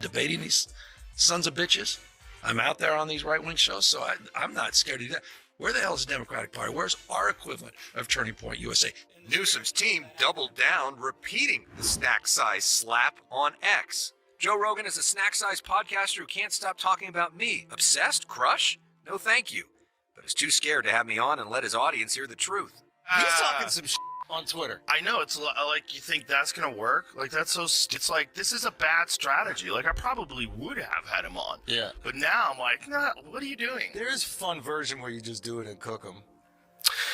debating these sons of bitches. I'm out there on these right-wing shows, so I'm not scared of that. Where the hell is the Democratic Party? Where's our equivalent of Turning Point USA? Newsom's team doubled down, repeating the snack-size slap on X. Joe Rogan is a snack-sized podcaster who can't stop talking about me. Obsessed? Crush? No thank you. But is too scared to have me on and let his audience hear the truth. He's talking some shit on Twitter. I know, it's like, you think that's gonna work? Like, that's so, it's like, this is a bad strategy. Like, I probably would have had him on. Yeah. But now I'm like, nah, what are you doing? There is a fun version where you just do it and cook them.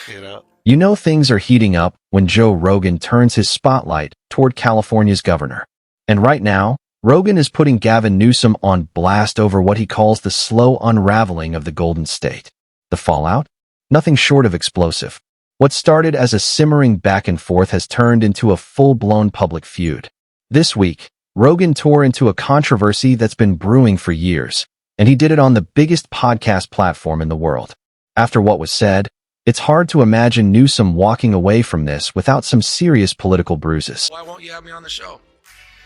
You know? You know things are heating up when Joe Rogan turns his spotlight toward California's governor. And right now, Rogan is putting Gavin Newsom on blast over what he calls the slow unraveling of the Golden State. The fallout? Nothing short of explosive. What started as a simmering back and forth has turned into a full-blown public feud. This week, Rogan tore into a controversy that's been brewing for years, and he did it on the biggest podcast platform in the world. After what was said, it's hard to imagine Newsom walking away from this without some serious political bruises. Why won't you have me on the show?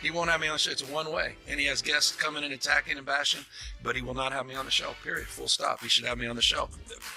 He won't have me on the show. It's one way. And he has guests coming and attacking and bashing, but he will not have me on the show, period. Full stop. He should have me on the show.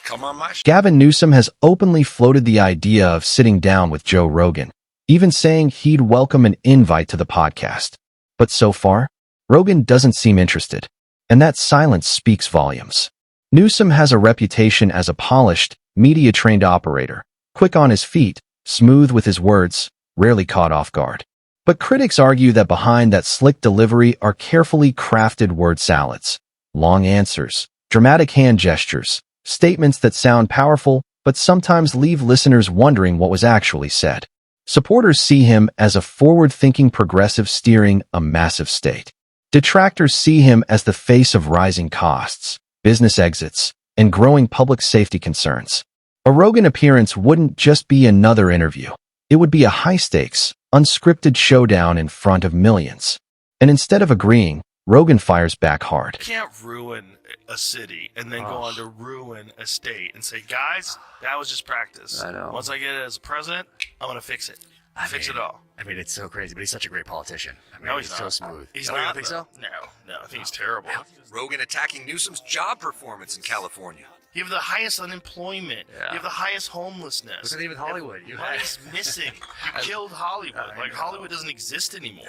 Come on my show. Gavin Newsom has openly floated the idea of sitting down with Joe Rogan, even saying he'd welcome an invite to the podcast. But so far, Rogan doesn't seem interested, and that silence speaks volumes. Newsom has a reputation as a polished, media-trained operator, quick on his feet, smooth with his words, rarely caught off guard. But critics argue that behind that slick delivery are carefully crafted word salads, long answers, dramatic hand gestures, statements that sound powerful but sometimes leave listeners wondering what was actually said. Supporters see him as a forward-thinking progressive steering a massive state. Detractors see him as the face of rising costs, business exits, and growing public safety concerns. A Rogan appearance wouldn't just be another interview. It would be a high-stakes, unscripted showdown in front of millions. And instead of agreeing, Rogan fires back hard. You can't ruin a city and then go on to ruin a state and say, guys, that was just practice. I know. Once I get it as president, I'm going to fix it. Fix it all. I mean, it's so crazy, but he's such a great politician. I mean, No, he's so not. smooth. He's You not. don't think so? No, I think he's terrible. Rogan attacking Newsom's job performance in California. You have the highest unemployment. Yeah. You have the highest homelessness. Look at even Hollywood. You Money's missing. You killed Hollywood. I Like, know. Hollywood doesn't exist anymore.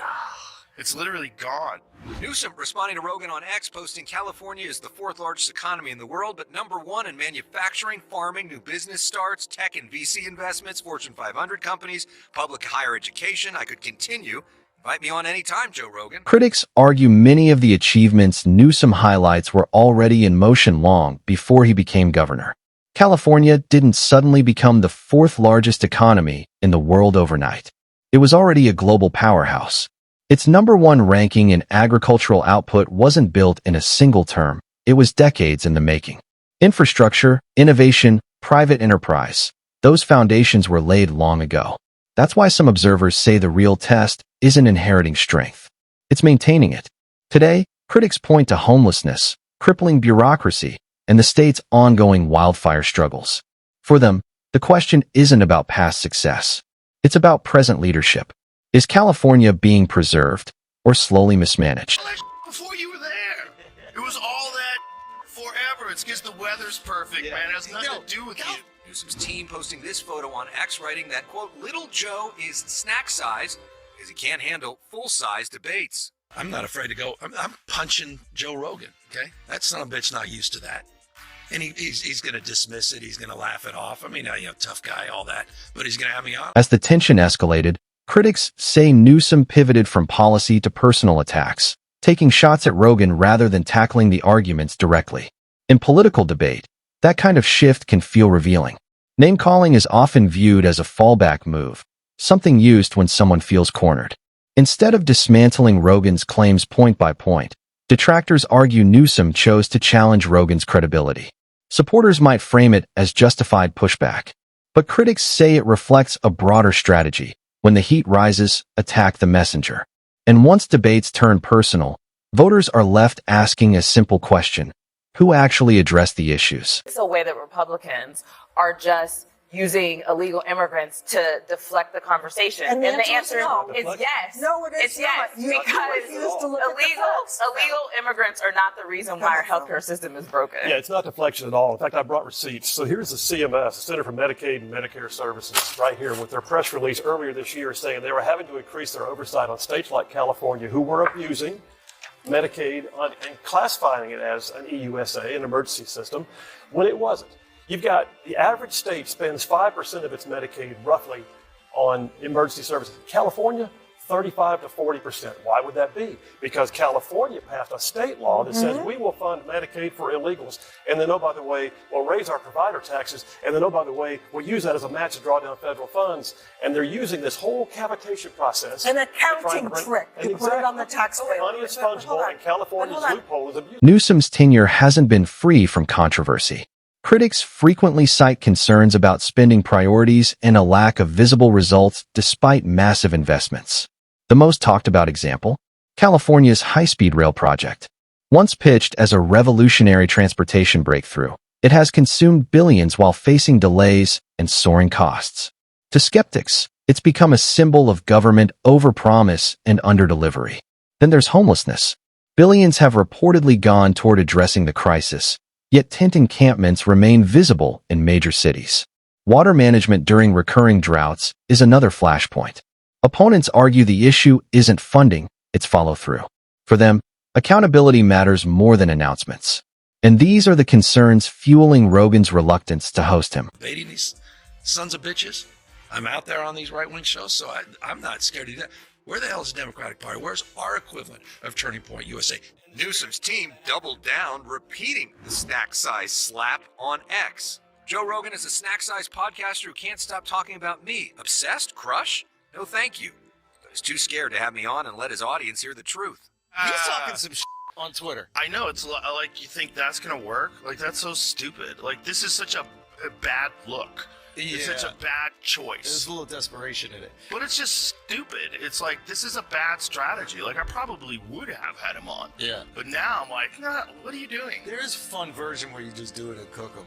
It's literally gone. Newsom responding to Rogan on X, posting California is the fourth largest economy in the world, but number one in manufacturing, farming, new business starts, tech and VC investments, Fortune 500 companies, public higher education. I could continue. Invite me on anytime, Joe Rogan. Critics argue many of the achievements Newsom highlights were already in motion long before he became governor. California didn't suddenly become the fourth largest economy in the world overnight. It was already a global powerhouse. Its number one ranking in agricultural output wasn't built in a single term. It was decades in the making. Infrastructure, innovation, private enterprise. Those foundations were laid long ago. That's why some observers say the real test isn't inheriting strength. It's maintaining it. Today, critics point to homelessness, crippling bureaucracy, and the state's ongoing wildfire struggles. For them, the question isn't about past success. It's about present leadership. Is California being preserved or slowly mismanaged? All that before you were there. It was all that forever. It's because the weather's perfect, man. It has nothing to do with you. Newsom's team posting this photo on X, writing that, quote, little Joe is snack size because he can't handle full-size debates. I'm not afraid to go. I'm punching Joe Rogan, okay? That son of a bitch not used to that. And he's going to dismiss it. He's going to laugh it off. I mean, tough guy, all that. But he's going to have me on. As the tension escalated, critics say Newsom pivoted from policy to personal attacks, taking shots at Rogan rather than tackling the arguments directly. In political debate, that kind of shift can feel revealing. Name-calling is often viewed as a fallback move, something used when someone feels cornered. Instead of dismantling Rogan's claims point by point, detractors argue Newsom chose to challenge Rogan's credibility. Supporters might frame it as justified pushback, but critics say it reflects a broader strategy. When the heat rises, attack the messenger. And once debates turn personal, voters are left asking a simple question: who actually addressed the issues? It's a way that Republicans are just using illegal immigrants to deflect the conversation? And the answer answer is no. is yes. No, it is it's yes, not. You refuse to look at the facts. illegal immigrants are not the reason why our healthcare system is broken. Yeah, it's not deflection at all. In fact, I brought receipts. So here's the CMS, the Center for Medicaid and Medicare Services, right here with their press release earlier this year saying they were having to increase their oversight on states like California who were abusing Medicaid and classifying it as an EUSA, an emergency system, when it wasn't. You've got the average state spends 5% of its Medicaid roughly on emergency services. California, 35 to 40%. Why would that be? Because California passed a state law that says we will fund Medicaid for illegals. And then, oh, by the way, we'll raise our provider taxes. And then, oh, by the way, we'll use that as a match to draw down federal funds. And they're using this whole cavitation process. An accounting trick to put it on the taxpayer. Money is fungible, and California's loophole is abused. Newsom's tenure hasn't been free from controversy. Critics frequently cite concerns about spending priorities and a lack of visible results despite massive investments. The most talked about example, California's high-speed rail project. Once pitched as a revolutionary transportation breakthrough, it has consumed billions while facing delays and soaring costs. To skeptics, it's become a symbol of government overpromise and underdelivery. Then there's homelessness. Billions have reportedly gone toward addressing the crisis, yet tent encampments remain visible in major cities. Water management during recurring droughts is another flashpoint. Opponents argue the issue isn't funding, it's follow-through. For them, accountability matters more than announcements. And these are the concerns fueling Rogan's reluctance to host him. Baiting these sons of bitches. I'm out there on these right-wing shows, so I'm not scared of that. Where the hell is the Democratic Party? Where's our equivalent of Turning Point USA? Newsom's team doubled down, repeating the snack size slap on X. Joe Rogan is a snack size podcaster who can't stop talking about me. Obsessed? Crush? No thank you. But he's too scared to have me on and let his audience hear the truth. He's talking some shit on Twitter. I know, it's like, you think that's gonna work? Like, that's so stupid. Like, this is such a bad look. It's such a bad choice. There's a little desperation in it. But it's just stupid. It's like, this is a bad strategy. Like, I probably would have had him on. Yeah. But now I'm like, nah, what are you doing? There is a fun version where you just do it and cook them.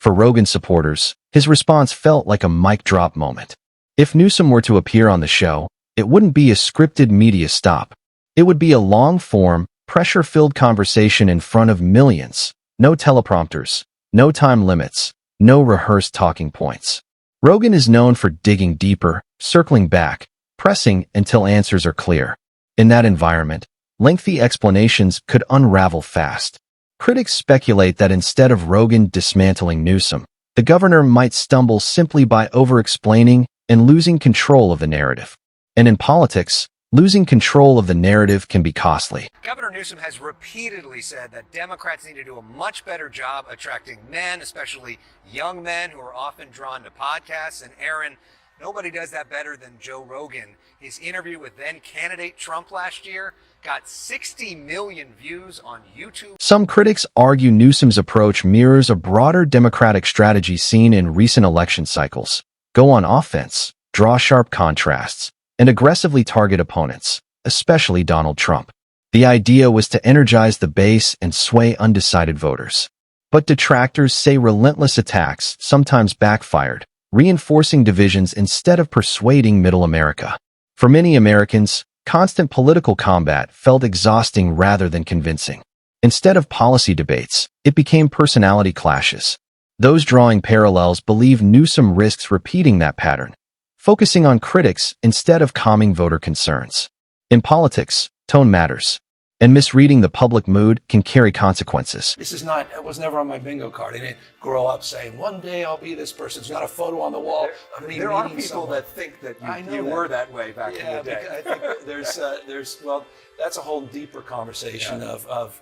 For Rogan supporters, his response felt like a mic drop moment. If Newsom were to appear on the show, it wouldn't be a scripted media stop. It would be a long-form, pressure-filled conversation in front of millions. No teleprompters, no time limits, no rehearsed talking points. Rogan is known for digging deeper, circling back, pressing until answers are clear. In that environment, lengthy explanations could unravel fast. Critics speculate that instead of Rogan dismantling Newsom, the governor might stumble simply by over-explaining and losing control of the narrative. And in politics, losing control of the narrative can be costly. Governor Newsom has repeatedly said that Democrats need to do a much better job attracting men, especially young men who are often drawn to podcasts. And Aaron, nobody does that better than Joe Rogan. His interview with then candidate Trump last year got 60 million views on YouTube. Some critics argue Newsom's approach mirrors a broader Democratic strategy seen in recent election cycles. Go on offense, draw sharp contrasts, and aggressively target opponents, especially Donald Trump. The idea was to energize the base and sway undecided voters. But detractors say relentless attacks sometimes backfired, reinforcing divisions instead of persuading middle America. For many Americans, constant political combat felt exhausting rather than convincing. Instead of policy debates, it became personality clashes. Those drawing parallels believe Newsom risks repeating that pattern, focusing on critics instead of calming voter concerns. In politics, tone matters, and misreading the public mood can carry consequences. It was never on my bingo card. I didn't grow up saying, one day I'll be this person. There's not a photo on the wall of me There are meeting people someone. that think that you that. were that way back in the day. I think well, that's a whole deeper conversation of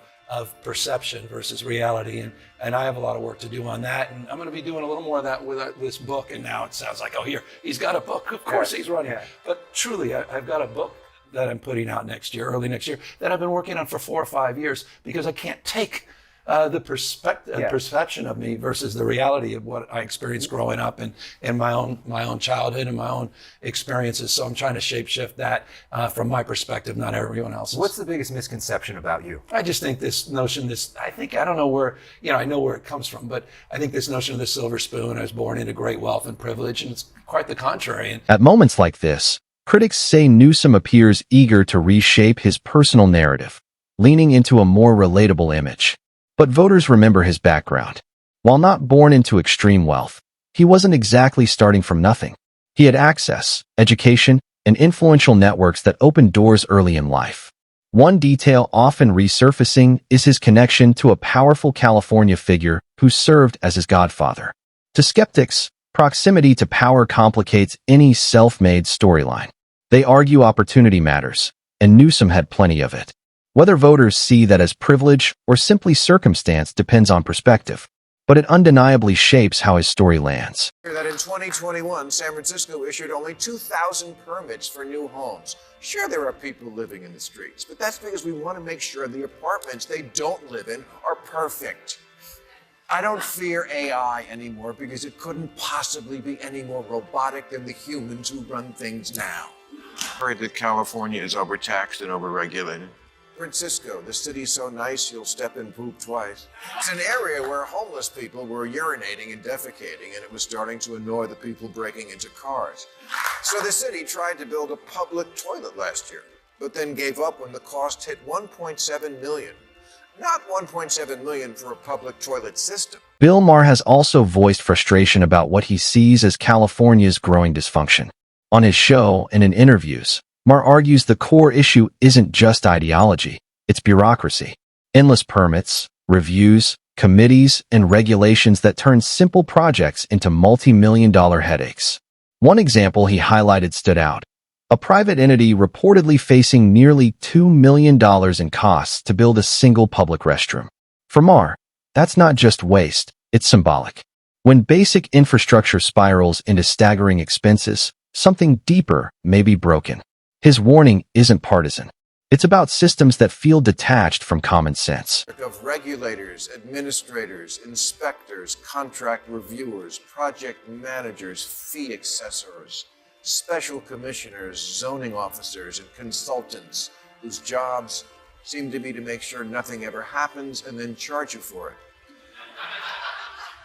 perception versus reality. And I have a lot of work to do on that. And I'm going to be doing a little more of that with this book. And now it sounds like, oh, here, he's got a book. Of course he's running. Yeah. But truly, I've got a book that I'm putting out early next year, that I've been working on for 4 or 5 years because I can't take The perception of me versus the reality of what I experienced growing up and my own childhood and my own experiences. So I'm trying to shapeshift that from my perspective, not everyone else's. What's the biggest misconception about you? I just think this notion, I don't know where, I know where it comes from, but I think this notion of the silver spoon, I was born into great wealth and privilege, and it's quite the contrary. At moments like this, critics say Newsom appears eager to reshape his personal narrative, leaning into a more relatable image. But voters remember his background. While not born into extreme wealth, he wasn't exactly starting from nothing. He had access, education, and influential networks that opened doors early in life. One detail often resurfacing is his connection to a powerful California figure who served as his godfather. To skeptics, proximity to power complicates any self-made storyline. They argue opportunity matters, and Newsom had plenty of it. Whether voters see that as privilege or simply circumstance depends on perspective, but it undeniably shapes how his story lands. That in 2021, San Francisco issued only 2,000 permits for new homes. Sure, there are people living in the streets, but that's because we want to make sure the apartments they don't live in are perfect. I don't fear AI anymore because it couldn't possibly be any more robotic than the humans who run things now. Heard that California is overtaxed and overregulated. Francisco, the city's so nice you'll step in poop twice. It's an area where homeless people were urinating and defecating, and it was starting to annoy the people breaking into cars. So the city tried to build a public toilet last year, but then gave up when the cost hit $1.7 million. Not $1.7 million for a public toilet system. Bill Maher has also voiced frustration about what he sees as California's growing dysfunction. On his show and in interviews, Maher argues the core issue isn't just ideology, it's bureaucracy. Endless permits, reviews, committees, and regulations that turn simple projects into multi-million-dollar headaches. One example he highlighted stood out. A private entity reportedly facing nearly $2 million in costs to build a single public restroom. For Maher, that's not just waste, it's symbolic. When basic infrastructure spirals into staggering expenses, something deeper may be broken. His warning isn't partisan. It's about systems that feel detached from common sense. Of regulators, administrators, inspectors, contract reviewers, project managers, fee assessors, special commissioners, zoning officers, and consultants whose jobs seem to be to make sure nothing ever happens and then charge you for it.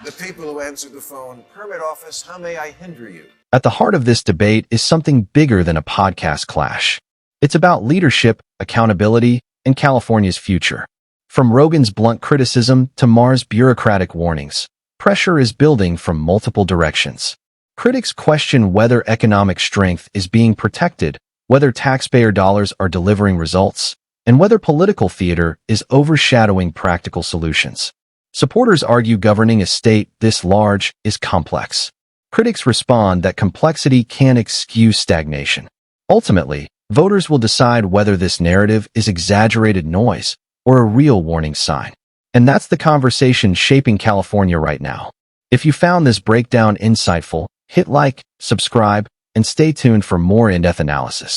The people who answer the phone, "Permit office, how may I hinder you?" At the heart of this debate is something bigger than a podcast clash. It's about leadership, accountability, and California's future. From Rogan's blunt criticism to Maher's bureaucratic warnings, pressure is building from multiple directions. Critics question whether economic strength is being protected, whether taxpayer dollars are delivering results, and whether political theater is overshadowing practical solutions. Supporters argue governing a state this large is complex. Critics respond that complexity can't excuse stagnation. Ultimately, voters will decide whether this narrative is exaggerated noise or a real warning sign. And that's the conversation shaping California right now. If you found this breakdown insightful, hit like, subscribe, and stay tuned for more in-depth analysis.